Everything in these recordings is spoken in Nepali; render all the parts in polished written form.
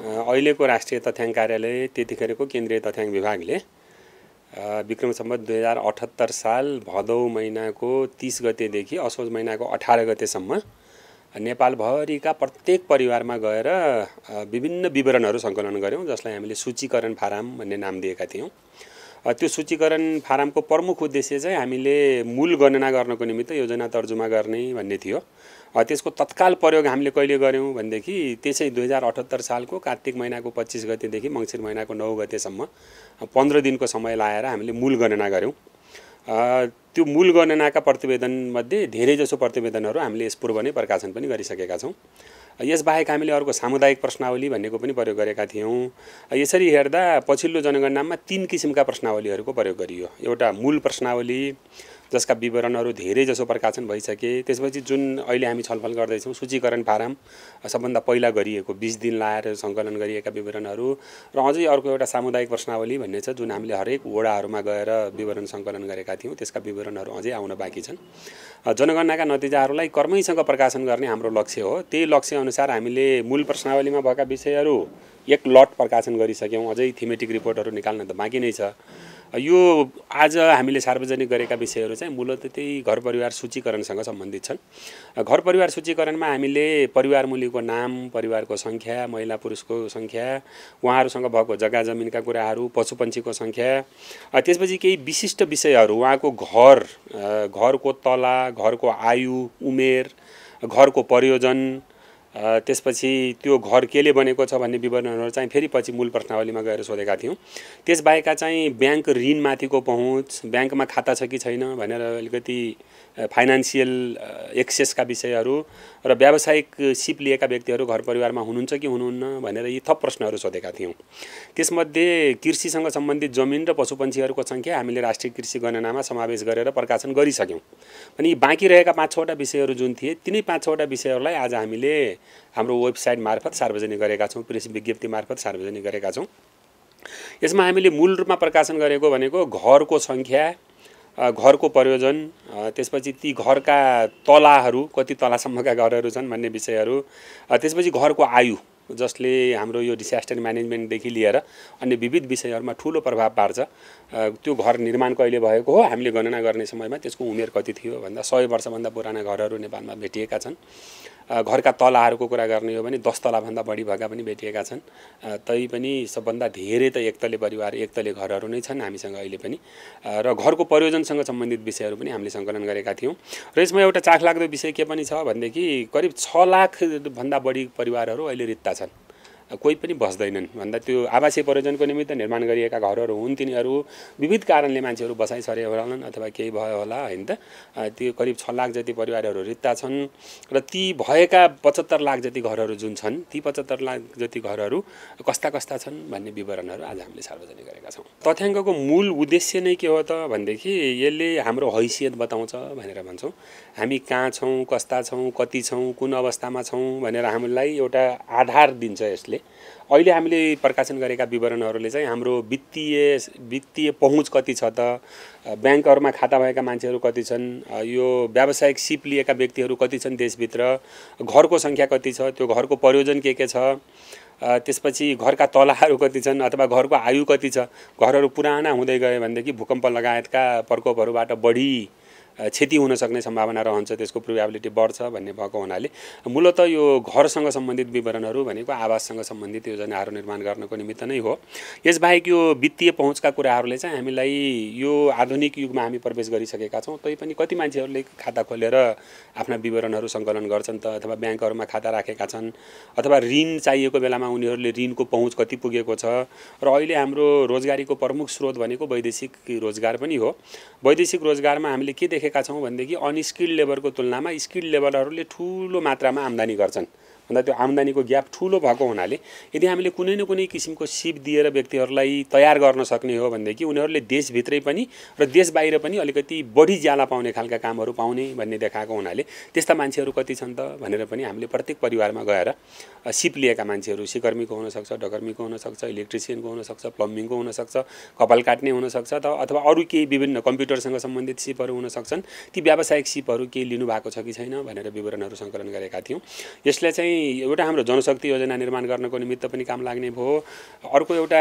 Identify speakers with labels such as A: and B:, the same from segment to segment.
A: अहिलेको राष्ट्रिय तथ्याङ्क कार्यालय त्यतिखेरको केन्द्रीय तथ्याङ्क विभागले विक्रम सम्वत 2078 साल भदौ महिनाको 30 गतेदेखि असोज महिनाको 18 गतेसम्म नेपालभरिका प्रत्येक परिवारमा गएर विभिन्न विवरणहरू सङ्कलन गर्यौं, जसलाई हामीले सूचीकरण फारम भन्ने नाम दिएका थियौं। त्यो सूचीकरण फारमको प्रमुख उद्देश्य चाहिँ हामीले मूल गणना गर्नको निमित्त योजना तर्जुमा गर्ने भन्ने थियो। त्यसको तत्काल प्रयोग हामीले कहिले गर्यौं भनेदेखि त्यसै 2078 सालको कार्तिक महिनाको 25 गतेदेखि मङ्सिर महिनाको 9 गतेसम्म 15 दिनको समय लाएर हामीले मूल गणना गर्यौं। त्यो मूल गणनाका प्रतिवेदन मध्ये धेरैजसो प्रतिवेदनहरू हामीले यसपूर्व नै प्रकाशन पनि गरिसकेका छौं। यसबाहेक हामीले अर्को सामुदायिक प्रश्नावली भन्नेको पनि प्रयोग गरेका थियौं। यसरी हेर्दा पछिल्लो जनगणनामा 3 किसिमका प्रश्नावलीहरूको प्रयोग गरियो। एउटा मूल प्रश्नावली जसका विवरणहरू धेरैजसो प्रकाशन भइसके, त्यसपछि जुन अहिले हामी छलफल गर्दैछौं सूचीकरण फारम सबभन्दा पहिला गरिएको 20 दिन लाएर सङ्कलन गरिएका विवरणहरू, र अझै अर्को एउटा सामुदायिक प्रश्नावली भन्ने छ जुन हामीले हरेक वडाहरूमा गएर विवरण सङ्कलन गरेका थियौं। त्यसका विवरणहरू अझै आउन बाँकी छन्। जनगणनाका नतिजाहरूलाई कर्मैसँग प्रकाशन गर्ने हाम्रो लक्ष्य हो। त्यही लक्ष्य अनुसार हामीले मूल प्रश्नावलीमा भएका विषयहरू एक लट प्रकाशन गरिसक्यौं। अझै थीमेटिक रिपोर्टहरू निकाल्न त बाँकी नै छ। यो आज हामीले सार्वजनिक गरेका विषयहरू चाहिँ मूलतः त्यही घर परिवार सूचीकरणसँग सम्बन्धित छन्। घर परिवार सूचीकरणमा हामीले परिवार मूल्यको नाम, परिवारको सङ्ख्या, महिला पुरुषको सङ्ख्या, उहाँहरूसँग भएको जग्गा जमिनका कुराहरू, पशुपन्छीको सङ्ख्या, त्यसपछि केही विशिष्ट विषयहरू, उहाँको घर, घरको तला, घरको आयु, उमेर, घरको प्रयोजन, त्यसपछि त्यो घर केले बनेको छ भन्ने विवरणहरू चाहिँ फेरि पछि मूल प्रश्नावलीमा गएर सोधेका थियौं। त्यसबाहेकका चाहिँ ब्याङ्क ऋणमाथिको पहुँच, ब्याङ्कमा खाता छ कि छैन भनेर अलिकति फाइनान्सियल एक्सेसका विषयहरू, र व्यावसायिक सिप लिएका व्यक्तिहरू घर परिवारमा हुनुहुन्छ कि हुनुहुन्न भनेर यी थप प्रश्नहरू सोधेका थियौं। त्यसमध्ये कृषिसँग सम्बन्धित जमिन र पशुपन्छीहरूको सङ्ख्या हामीले राष्ट्रिय कृषि गणनामा समावेश गरेर प्रकाशन गरिसक्यौं। अनि बाँकी रहेका 5-6 वटा विषयहरू जुन थिए, तिनै 5-6 वटा विषयहरूलाई आज हामीले हाम्रो वेबसाइट मार्फत सार्वजनिक गरेका छौं, प्रेस विज्ञप्ति मार्फत सार्वजनिक गरेका छौं। यसमा हामीले मूल रूपमा प्रकाशन गरेको भनेको घरको सङ्ख्या, घरको प्रयोजन, त्यसपछि ती घरका तलाहरू, कति तलासम्मका घरहरू छन् भन्ने विषयहरू, त्यसपछि घरको आयु जसले हाम्रो यो डिसास्टर म्यानेजमेन्टदेखि लिएर अन्य विविध विषयहरूमा ठूलो प्रभाव पार्छ। त्यो घर निर्माण कहिले भएको हो, हामीले गणना गर्ने समयमा त्यसको उमेर कति थियो भन्दा 100 वर्षभन्दा पुराना घरहरू नेपालमा भेटिएका छन्। घरका तलाहरूको कुरा गर्ने हो भने 10 तलाभन्दा बढी भएका पनि भेटिएका छन्। तैपनि सबभन्दा धेरै त एकतले परिवार, एकतले घरहरू नै छन् हामीसँग अहिले पनि। र घरको प्रयोजनसँग सम्बन्धित विषयहरू पनि हामीले सङ्कलन गरेका थियौं। र यसमा एउटा चाखलाग्दो विषय के पनि छ भनेदेखि करिब 6 लाख भन्दा बढी परिवारहरू अहिले रित्ता छन्, कोही पनि बस्दैनन् भन्दा त्यो आवासीय प्रयोजनको निमित्त निर्माण गरिएका घरहरू हुन्। तिनीहरू विविध कारणले मान्छेहरू बसाइ सरे होलान् अथवा केही भयो होला, हैन त। त्यो करिब 6 लाख जति परिवारहरू रित्ता छन्, र ती भएका 75 लाख जति घरहरू जुन छन्, ती 75 लाख जति घरहरू कस्ता कस्ता छन् भन्ने विवरणहरू आज हामीले सार्वजनिक गरेका छौं। तथ्याङ्कको मूल उद्देश्य नै के हो त भनेदेखि यसले हाम्रो हैसियत बताउँछ भनेर भन्छौं। हामी कहाँ छौं, कस्ता छौं, कति छौं, कुन अवस्थामा छौं भनेर हामीलाई एउटा आधार दिन्छ यसले। अहिले हामीले प्रकाशन गरेका विवरणहरूले चाहिँ हाम्रो वित्तीय पहुँच कति छ त, ब्याङ्कहरूमा खाता भएका मान्छेहरू कति छन्, यो व्यावसायिक सिप लिएका व्यक्तिहरू कति छन् देशभित्र, घरको सङ्ख्या कति छ, त्यो घरको प्रयोजन के छ, त्यसपछि घरका तलाहरू कति छन् अथवा घरको आयु कति छ। घरहरू पुराना हुँदै गए भनेदेखि भूकम्प लगायतका प्रकोपहरूबाट बढी क्षति हुन सक्ने सम्भावना रहन्छ, त्यसको प्रोबेबिलिटी बढ्छ भन्ने भएको हुनाले मूलतः यो घरसँग सम्बन्धित विवरणहरू भनेको आवाससँग सम्बन्धित योजनाहरू निर्माण गर्नको निमित्त नै हो। यसबाहेक यो वित्तीय पहुँचका कुराहरूले चाहिँ हामीलाई यो आधुनिक युगमा हामी प्रवेश गरिसकेका छौं। तैपनि कति मान्छेहरूले खाता खोलेर आफ्ना विवरणहरू सङ्कलन गर्छन् त, अथवा ब्याङ्कहरूमा खाता राखेका छन्, अथवा ऋण चाहिएको बेलामा उनीहरूले ऋणको पहुँच कति पुगेको छ। र अहिले हाम्रो रोजगारीको प्रमुख स्रोत भनेको वैदेशिक रोजगार पनि हो। वैदेशिक रोजगारमा हामीले के देखेका छौं भनेदेखि अनस्किल्ड लेबरको तुलनामा स्किल्ड लेबरहरूले ठूलो मात्रामा आम्दानी गर्छन्। भन्दा त्यो आम्दानीको ग्याप ठूलो भएको हुनाले यदि हामीले कुनै न कुनै किसिमको सिप दिएर व्यक्तिहरूलाई तयार गर्न सक्ने हो भनेदेखि उनीहरूले देशभित्रै पनि र देश बाहिर पनि अलिकति बढी ज्याला पाउने खालका कामहरू पाउने भन्ने देखाएको हुनाले त्यस्ता मान्छेहरू कति छन् त भनेर पनि हामीले प्रत्येक परिवारमा गएर सिप लिएका मान्छेहरू, सिकर्मीको हुन सक्छ, डकर्मीको हुन सक्छ, इलेक्ट्रिसियनको हुन सक्छ, प्लम्बिङको हुन सक्छ, कपाल काट्ने हुन सक्छ अथवा अरू केही विभिन्न कम्प्युटरसँग सम्बन्धित सिपहरू हुन सक्छन्। ती व्यावसायिक सिपहरू केही लिनु भएको छ कि छैन भनेर विवरणहरू सङ्कलन गरेका थियौं। यसले चाहिँ चाहिँ एउटा हाम्रो जनशक्ति योजना निर्माण गर्नको निमित्त पनि काम लाग्ने भयो। अर्को एउटा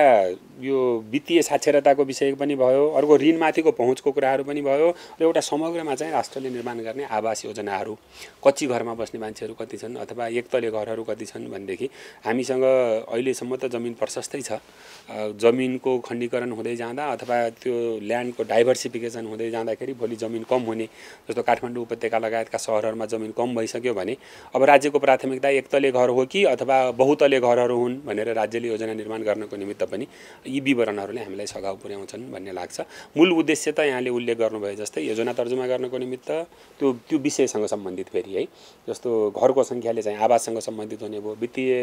A: यो वित्तीय साक्षरताको विषय पनि भयो, अर्को ऋणमाथिको पहुँचको कुराहरू पनि भयो र एउटा समग्रमा चाहिँ राष्ट्रले निर्माण गर्ने आवास योजनाहरू, कच्ची घरमा बस्ने मान्छेहरू कति छन् अथवा एकतले घरहरू कति छन् भनेदेखि हामीसँग अहिलेसम्म त जमिन प्रशस्तै छ। जमिनको खण्डीकरण हुँदै जाँदा अथवा त्यो ल्यान्डको डाइभर्सिफिकेसन हुँदै जाँदाखेरि भोलि जमिन कम हुने, जस्तो काठमाडौँ उपत्यका लगायतका सहरहरूमा जमिन कम भइसक्यो भने अब राज्यको प्राथमिकता एकतले घर हो कि अथवा बहुतले घरहरू हुन् भनेर राज्यले योजना निर्माण गर्नको निमित्त पनि यी विवरणहरूले हामीलाई सघाउ पुर्याउँछन् भन्ने लाग्छ। मूल उद्देश्य त यहाँले उल्लेख गर्नुभए जस्तै योजना तर्जुमा गर्नको निमित्त त्यो विषयसँग सम्बन्धित फेरि है, जस्तो घरको सङ्ख्याले चाहिँ आवाससँग सम्बन्धित हुने भयो, वित्तीय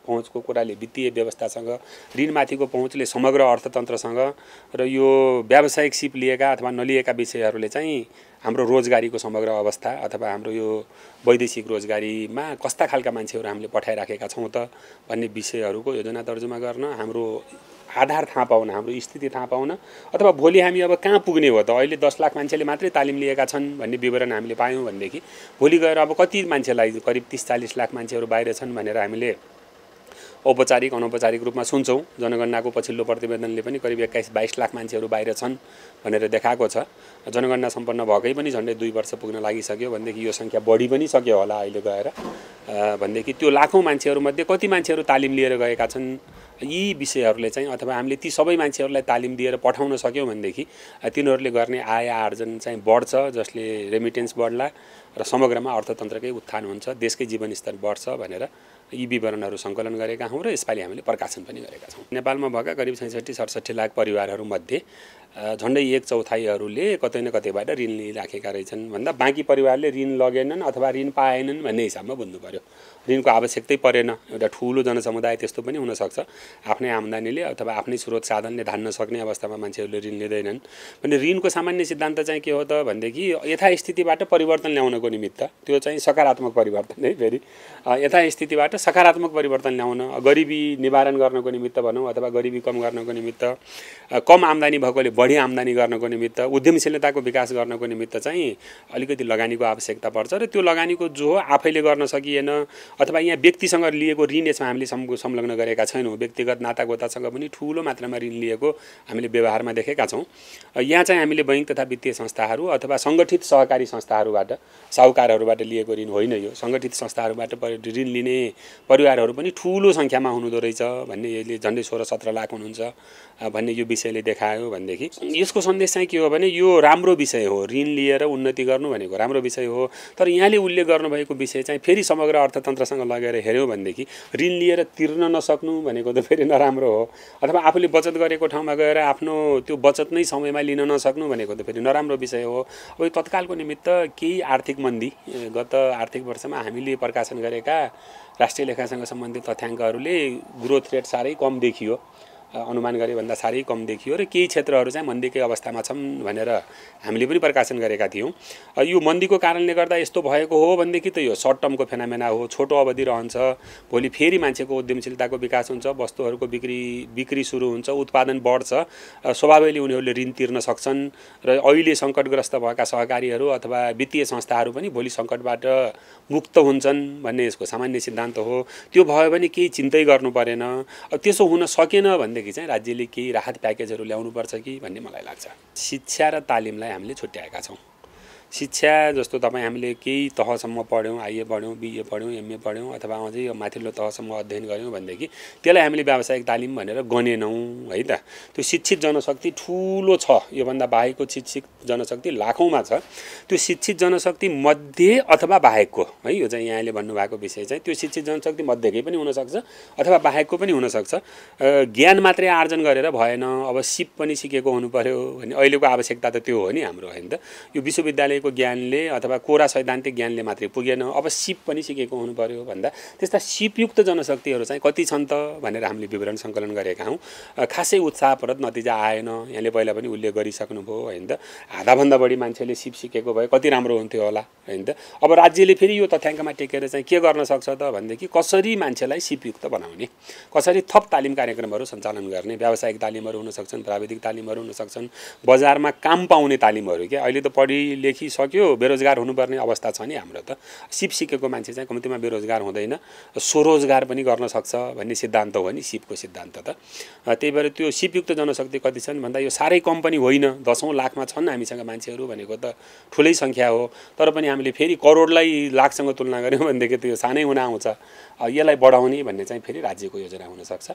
A: पहुँचको कुराले वित्तीय व्यवस्थासँग, ऋणमाथिको पहुँचले समग्र अर्थतन्त्रसँग र यो व्यावसायिक सिप लिएका अथवा नलिएका विषयहरूले चाहिँ हाम्रो रोजगारीको समग्र अवस्था अथवा हाम्रो यो वैदेशिक रोजगारीमा कस्ता खालका मान्छेहरू हामीले पठाइराखेका छौँ त भन्ने विषयहरूको योजना तर्जुमा गर्न, हाम्रो आधार थाहा पाउन, हाम्रो स्थिति थाहा पाउन, अथवा भोलि हामी अब कहाँ पुग्ने हो त, अहिले 10 लाख मान्छेले मात्रै तालिम लिएका छन् भन्ने विवरण हामीले पायौँ भनेदेखि भोलि गएर अब कति मान्छेलाई, करिब 30-40 लाख मान्छेहरू बाहिर छन् भनेर हामीले औपचारिक अनौपचारिक रूपमा सुन्छौँ। जनगणनाको पछिल्लो प्रतिवेदनले पनि करिब 21-22 लाख मान्छेहरू बाहिर छन् भनेर देखाएको छ। जनगणना सम्पन्न भएकै पनि झन्डै 2 वर्ष पुग्न लागिसक्यो भनेदेखि यो सङ्ख्या बढी पनि सक्यो होला अहिले गएर। भनेदेखि त्यो लाखौँ मान्छेहरूमध्ये कति मान्छेहरू तालिम लिएर गएका छन्, यी विषयहरूले चाहिँ अथवा हामीले ती सबै मान्छेहरूलाई तालिम दिएर पठाउन सक्यौँ भनेदेखि तिनीहरूले गर्ने आय आर्जन चाहिँ बढ्छ, जसले रेमिटेन्स बढ्ला र समग्रमा अर्थतन्त्रकै उत्थान हुन्छ, देशकै जीवनस्तर बढ्छ भनेर यी विवरणहरू सङ्कलन गरेका हौँ र यसपालि हामीले प्रकाशन पनि गरेका छौँ। नेपालमा भएका करिब 66-67 लाख परिवारहरूमध्ये झन्डै 1/4हरूले कतै न कतैबाट ऋण लिइराखेका रहेछन् भन्दा बाँकी परिवारले ऋण लगेनन् अथवा ऋण पाएनन् भन्ने हिसाबमा बुझ्नु पर्यो। ऋणको आवश्यकतै परेन, एउटा ठुलो जनसमुदाय त्यस्तो पनि हुनसक्छ, आफ्नै आम्दानीले अथवा आफ्नै स्रोत साधनले धान्न सक्ने अवस्थामा मान्छेहरूले ऋण लिँदैनन् भने ऋणको सामान्य सिद्धान्त चाहिँ के हो त भनेदेखि यथास्थितिबाट परिवर्तन ल्याउनको निमित्त, त्यो चाहिँ सकारात्मक परिवर्तन है, फेरि यथास्थितिबाट सकारात्मक परिवर्तन ल्याउन, गरिबी निवारण गर्नको निमित्त भनौँ अथवा गरिबी कम गर्नको निमित्त, कम आम्दानी भएकोले बढी आम्दानी गर्नको निमित्त, उद्यमशीलताको विकास गर्नको निमित्त चाहिँ अलिकति लगानीको आवश्यकता पर्छ र त्यो लगानीको जो आफैले गर्न सकिएन अथवा यहाँ व्यक्तिसँग लिएको ऋण यसमा हामीले संलग्न गरेका छैनौँ, व्यक्तिगत नातागोतासँग पनि ठुलो मात्रामा ऋण लिएको हामीले व्यवहारमा देखेका छौँ। यहाँ चाहिँ हामीले बैङ्क तथा वित्तीय संस्थाहरू अथवा सङ्गठित सहकारी संस्थाहरूबाट, साहुकारहरूबाट लिएको ऋण होइन, यो सङ्गठित संस्थाहरूबाट ऋण लिने परिवारहरू पनि ठुलो सङ्ख्यामा हुनुहुँदो रहेछ भन्ने, यसले झन्डै 16-17 लाख हुनुहुन्छ भन्ने यो विषयले देखायो भनेदेखि यसको सन्देश चाहिँ के हो भने यो राम्रो विषय हो, ऋण लिएर उन्नति गर्नु भनेको राम्रो विषय हो। तर यहाँले उल्लेख गर्नुभएको विषय चाहिँ फेरि समग्र अर्थतन्त्रसँग लगेर हेऱ्यौँ भनेदेखि ऋण लिएर तिर्न नसक्नु भनेको त फेरि नराम्रो हो, अथवा आफूले बचत गरेको ठाउँमा गएर आफ्नो त्यो बचत नै समयमा लिन नसक्नु भनेको त फेरि नराम्रो विषय हो। अब तत्कालको निमित्त केही आर्थिक मन्दी, गत आर्थिक वर्षमा हामीले प्रकाशन गरेका राष्ट्रिय लेखासँग सम्बन्धित तथ्याङ्कहरूले ग्रोथ रेट साह्रै कम देखियो, अनुमान गरे भन्दा साह्रै कम देखियो र केही क्षेत्रहरू चाहिँ मन्दीकै अवस्थामा छन् भनेर हामीले पनि प्रकाशन गरेका थियौँ। यो मन्दीको कारणले गर्दा यस्तो भएको हो भनेदेखि त यो सर्ट टर्मको फेनामेना हो, छोटो अवधि रहन्छ, भोलि फेरि मान्छेको उद्यमशीलताको विकास हुन्छ, वस्तुहरूको बिक्री सुरु हुन्छ, उत्पादन बढ्छ, स्वभावैले उनीहरूले ऋण तिर्न सक्छन् र अहिले सङ्कटग्रस्त भएका सहकारीहरू अथवा वित्तीय संस्थाहरू पनि भोलि सङ्कटबाट मुक्त हुन्छन् भन्ने यसको सामान्य सिद्धान्त हो। त्यो भयो भने केही चिन्तै गर्नु परेन। त्यसो हुन सकेन भनेदेखि चाहिँ राज्यले केही राहत प्याकेजहरू ल्याउनुपर्छ कि भन्ने मलाई लाग्छ। शिक्षा र तालिमलाई हामीले छुट्याएका छौँ। शिक्षा जस्तो तपाईँ हामीले केही तहसम्म पढ्यौँ, आइए पढ्यौँ, बिए पढ्यौँ, एमए पढ्यौँ अथवा अझै माथिल्लो तहसम्म अध्ययन गऱ्यौँ भनेदेखि त्यसलाई हामीले व्यावसायिक तालिम भनेर गनेनौँ है त। त्यो शिक्षित जनशक्ति ठुलो छ, योभन्दा बाहेकको शिक्षित जनशक्ति लाखौँमा छ। त्यो शिक्षित जनशक्ति मध्ये अथवा बाहेकको है, यो चाहिँ यहाँले भन्नुभएको विषय चाहिँ त्यो शिक्षित जनशक्ति मध्येकै पनि हुनसक्छ अथवा बाहेकको पनि हुनसक्छ। ज्ञान मात्रै आर्जन गरेर भएन, अब सिप पनि सिकेको हुनु पर्यो भने अहिलेको आवश्यकता त त्यो हो नि हाम्रो होइन त। यो विश्वविद्यालय को ज्ञानले अथवा कोरा सैद्धान्तिक ज्ञानले मात्रै पुगेन, अब सिप पनि सिकेको हुनु पर्यो भन्दा त्यस्ता सिपयुक्त जनशक्तिहरू चाहिँ कति छन् त भनेर हामीले विवरण सङ्कलन गरेका हौँ। खासै उत्साहप्रद नतिजा आएन, यहाँले पहिला पनि उल्लेख गरिसक्नुभयो होइन त। आधाभन्दा बढी मान्छेले सिप सिकेको भए कति राम्रो हुन्थ्यो होला होइन त। अब राज्यले फेरि यो तथ्याङ्कमा टेकेर चाहिँ के गर्न सक्छ त भनेदेखि कसरी मान्छेलाई सिपयुक्त बनाउने, कसरी थप तालिम कार्यक्रमहरू सञ्चालन गर्ने, व्यावसायिक तालिमहरू हुन सक्छन्, प्राविधिक तालिमहरू हुन सक्छन्, बजारमा काम पाउने तालिमहरू। क्या अहिले त पढी लेखी सक्यो बेरोजगार हुनुपर्ने अवस्था छ नि हाम्रो त। सिप सिकेको मान्छे चाहिँ कम्तीमा बेरोजगार हुँदैन, स्वरोजगार पनि गर्न सक्छ भन्ने सिद्धान्त हो नि सिपको सिद्धान्त त। त्यही भएर त्यो सिपयुक्त जनशक्ति कति छन् भन्दा यो साह्रै कम पनि होइन, 10औं लाखमा छन् हामीसँग मान्छेहरू भनेको त ठुलै सङ्ख्या हो। तर पनि हामीले फेरि करोडलाई लाखसँग तुलना गऱ्यौँ भनेदेखि त्यो सानै हुन आउँछ। यसलाई बढाउने भन्ने चाहिँ फेरि राज्यको योजना हुनसक्छ।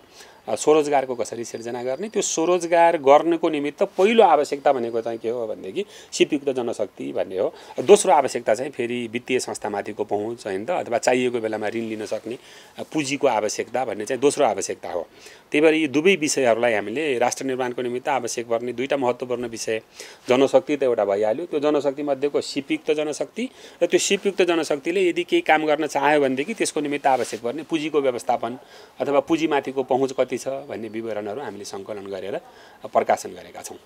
A: स्वरोजगारको कसरी सिर्जना गर्ने, त्यो स्वरोजगार गर्नको निमित्त पहिलो आवश्यकता भनेको चाहिँ के हो भनेदेखि सिपयुक्त जनशक्ति भन्ने हो। दोस्रो आवश्यकता चाहिँ फेरि वित्तीय संस्थामाथिको पहुँच होइन त, अथवा चाहिएको बेलामा ऋण लिन सक्ने पुँजीको आवश्यकता भन्ने चाहिँ दोस्रो आवश्यकता हो। त्यही भएर यी दुवै विषयहरूलाई हामीले राष्ट्र निर्माणको निमित्त आवश्यक पर्ने दुईटा महत्त्वपूर्ण विषय, जनशक्ति त एउटा भइहाल्यो, त्यो जनशक्ति मध्येको सिपयुक्त जनशक्ति र त्यो सिपयुक्त जनशक्तिले यदि केही काम गर्न चाह्यो भनेदेखि त्यसको निमित्त आवश्यक पर्ने पुँजीको व्यवस्थापन अथवा पुँजीमाथिको पहुँच कति छ भन्ने विवरणहरू हामीले सङ्कलन गरेर प्रकाशन गरेका छौँ।